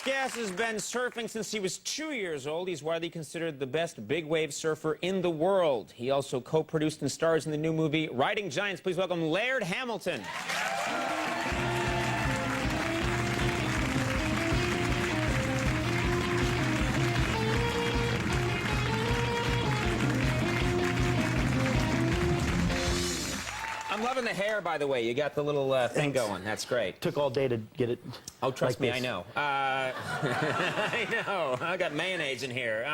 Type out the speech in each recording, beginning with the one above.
guest has been surfing since he was 2 years old. He's widely considered the best big wave surfer in the world. He also co-produced and stars in the new movie Riding Giants. Please welcome Laird Hamilton. I'm loving the hair, by the way. You got the little thing going. That's great. Took all day to get it. Oh, trust like me, this. I know. I know. I got mayonnaise in here.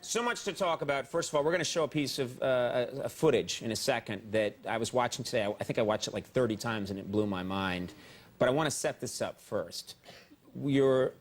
So much to talk about. First of all, we're going to show a piece of footage in a second that I was watching today. I think I watched it like 30 times, and it blew my mind. But I want to set this up first. You're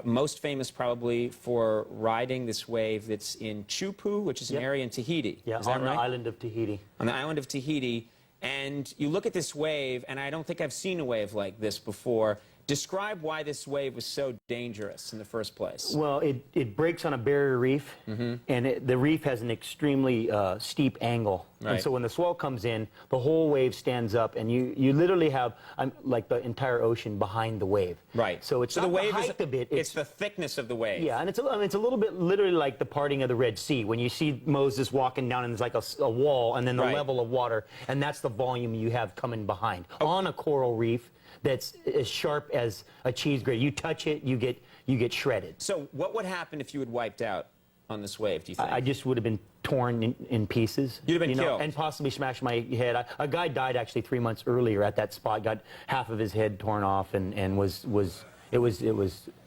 most famous probably for riding this wave that's in Chupu, which is an area in Tahiti. Yeah, is that on right? the island of Tahiti. On the island of Tahiti. And you look at this wave, and I don't think I've seen a wave like this before. Describe why this wave was so dangerous in the first place. Well, it breaks on a barrier reef, and the reef has an extremely steep angle. Right. And so when the swell comes in, the whole wave stands up, and you literally have like the entire ocean behind the wave. Right. So it's so not the wave the height of it. It's the thickness of the wave. Yeah, and it's a little bit literally like the parting of the Red Sea. When you see Moses walking down and there's like a wall, and then the level of water, and that's the volume you have coming behind. On a coral reef that's as sharp as a cheese grater. You touch it, you get shredded. So what would happen if you had wiped out on this wave, do you think? I just would have been torn in pieces. You'd have been killed. And possibly smashed my head. A guy died actually 3 months earlier at that spot, got half of his head torn off, and it was.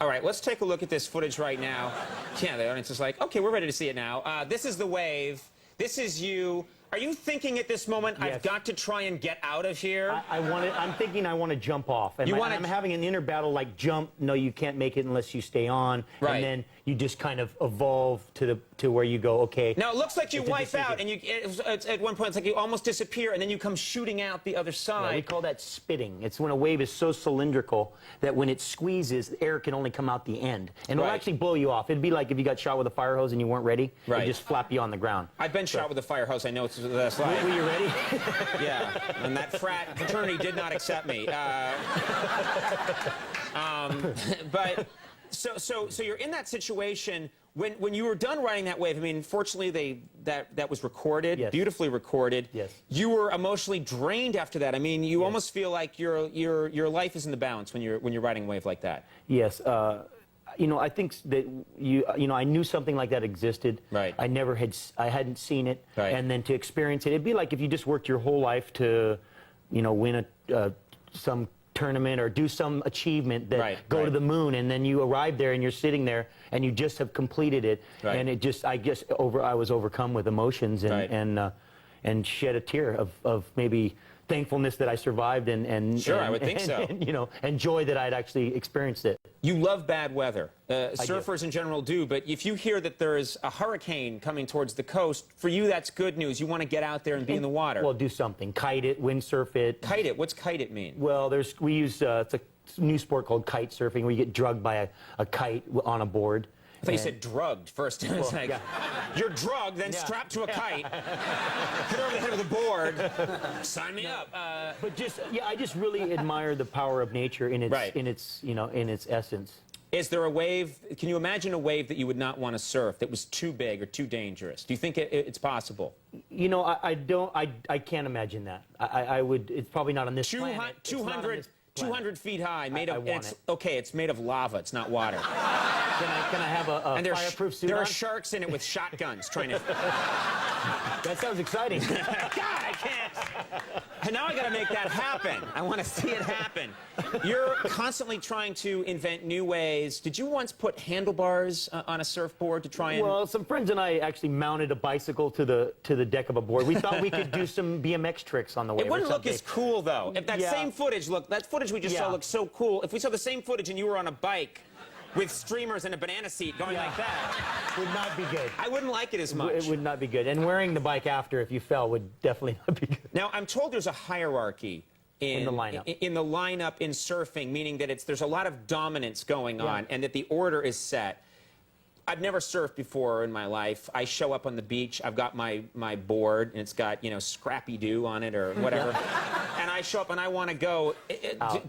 All right, let's take a look at this footage right now. Yeah, the audience is like, okay, we're ready to see it now. This is the wave. This is you. Are you thinking at this moment, Yes. I've got to try and get out of here? I'm thinking I want to jump off. And I'm having an inner battle like jump. No, you can't make it unless you stay on. Right. And then you just kind of evolve to where you go, okay. Now, it looks like you wipe out, and at one point, it's like you almost disappear, and then you come shooting out the other side. Yeah, we call that spitting. It's when a wave is so cylindrical that when it squeezes, air can only come out the end. And it'll actually blow you off. It'd be like if you got shot with a fire hose and you weren't ready. Right. It'd just flap you on the ground. I've been shot with a fire hose. I know it's that's like. Were you ready? Yeah, and that fraternity did not accept me. But so you're in that situation when you were done riding that wave. I mean, fortunately, that was recorded, yes. Beautifully recorded. Yes. You were emotionally drained after that. I mean, you almost feel like your life is in the balance when you're riding a wave like that. Yes. You know, I think that I knew something like that existed. Right. I hadn't seen it. Right. And then to experience it, it'd be like if you just worked your whole life to, win some tournament or do some achievement that go to the moon, and then you arrive there and you're sitting there and you just have completed it. Right. And it just, I was overcome with emotions and shed a tear of maybe thankfulness that I survived and sure, I would think so. And joy that I'd actually experienced it. You love bad weather. Surfers in general do, but if you hear that there is a hurricane coming towards the coast, for you that's good news. You want to get out there and be in the water. Well, do something. Kite it, windsurf it. Kite it? What's kite it mean? Well, we use, it's a new sport called kite surfing where you get drugged by a kite on a board. I thought you said drugged first. It's like, you're drugged, then strapped to a kite, hit over the head of the board, sign me up. But I just really admire the power of nature in its essence. Is there a wave, can you imagine a wave that you would not want to surf that was too big or too dangerous? Do you think it's possible? You know, I can't imagine that. It's probably not on this planet. 200 feet high, made of, it's made of lava, it's not water. Can I have a fireproof suit There on? are sharks in it with shotguns trying to... That sounds exciting. God, I can't. And now I got to make that happen. I want to see it happen. You're constantly trying to invent new ways. Did you once put handlebars on a surfboard to try and... Well, some friends and I actually mounted a bicycle to the deck of a board. We thought we could do some BMX tricks on the wave. It wouldn't look as cool, though. If that same footage, that footage we just saw looked so cool. If we saw the same footage and you were on a bike with streamers and a banana seat going like that... Would not be good. I wouldn't like it as much. It would not be good. And wearing the bike after, if you fell, would definitely not be good. Now, I'm told there's a hierarchy in the lineup in surfing, meaning that there's a lot of dominance going on, and that the order is set. I've never surfed before in my life. I show up on the beach. I've got my board, and it's got, Scrappy Doo on it or whatever. And I show up and I want to go.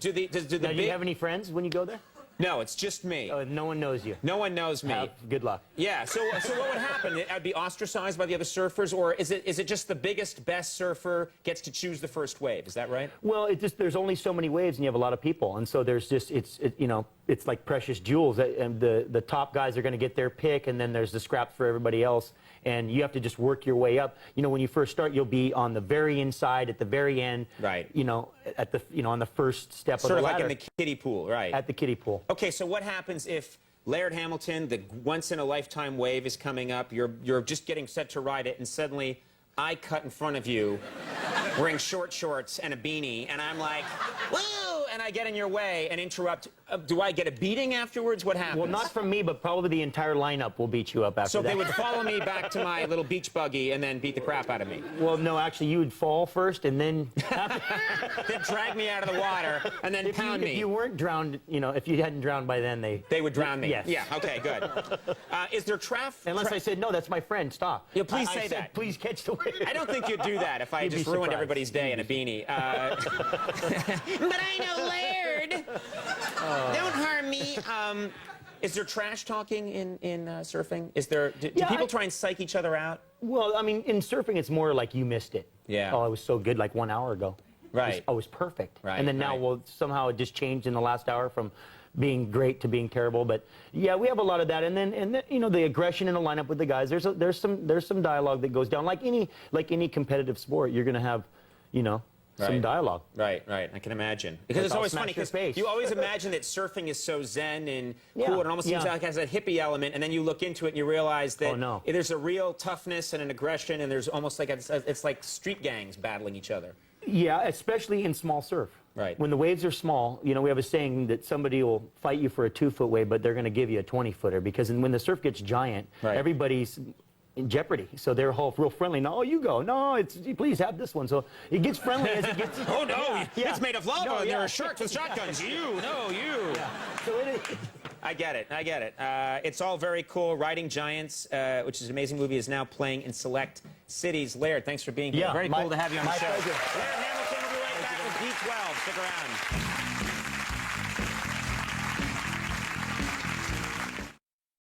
Do you have any friends when you go there? No, it's just me. No one knows you. No one knows me. Good luck. Yeah, so what would happen? I'd be ostracized by the other surfers, or is it just the biggest, best surfer gets to choose the first wave? Is that right? Well, there's only so many waves, and you have a lot of people, and so there's just it's like precious jewels. And the top guys are going to get their pick, and then there's the scraps for everybody else, and you have to just work your way up. You know, when you first start, you'll be on the very inside, at the very end. Right. You know, on the first step of the ladder. Sort of like in the kiddie pool, right? At the kiddie pool. Okay, so what happens if Laird Hamilton, the once-in-a-lifetime wave is coming up, you're just getting set to ride it, and suddenly I cut in front of you wearing short shorts and a beanie, and I'm like, woo! And I get in your way and interrupt. Do I get a beating afterwards? What happens? Well, not from me, but probably the entire lineup will beat you up after so that. they would follow me back to my little beach buggy and then beat the crap out of me. Well, no, actually, you would fall first, and then They'd drag me out of the water and then pound me. If you weren't drowned, if you hadn't drowned by then, they would drown me. Yes. Yeah. Okay. Good. Is there Unless I said no, that's my friend. Stop. Yeah, please I say said, that. Please catch the wave. I don't think you'd do that if I just ruined everybody's day in a beanie. But I know Laird. Don't harm me. Is there trash talking in surfing? Do people try and psych each other out? Well, I mean, in surfing, it's more like you missed it. Yeah. Oh, it was so good like 1 hour ago. Right. It was perfect. Right. And then now, well, somehow it just changed in the last hour from being great to being terrible. But yeah, we have a lot of that. And then the aggression in the lineup with the guys. There's some dialogue that goes down. Like any competitive sport, you're going to have, some dialogue. Right. I can imagine. Because it's always funny, because you always imagine that surfing is so zen and cool, and it almost seems like it has a hippie element, and then you look into it and you realize that there's a real toughness and an aggression, and there's almost like it's like street gangs battling each other. Yeah, especially in small surf. Right. When the waves are small, we have a saying that somebody will fight you for a 2-foot wave, but they're going to give you a 20-footer, because when the surf gets giant, everybody's in jeopardy. So they're all real friendly. No, you go. No, please have this one. So it gets friendly as it gets. Oh no, it's made of lava. No, there are sharks with shotguns. You. Yeah. So it is. I get it. It's all very cool. Riding Giants, which is an amazing movie, is now playing in select cities. Laird, thanks for being here. Yeah, very cool to have you on the show. Pleasure. Laird Hamilton will be right back with D12. Stick around.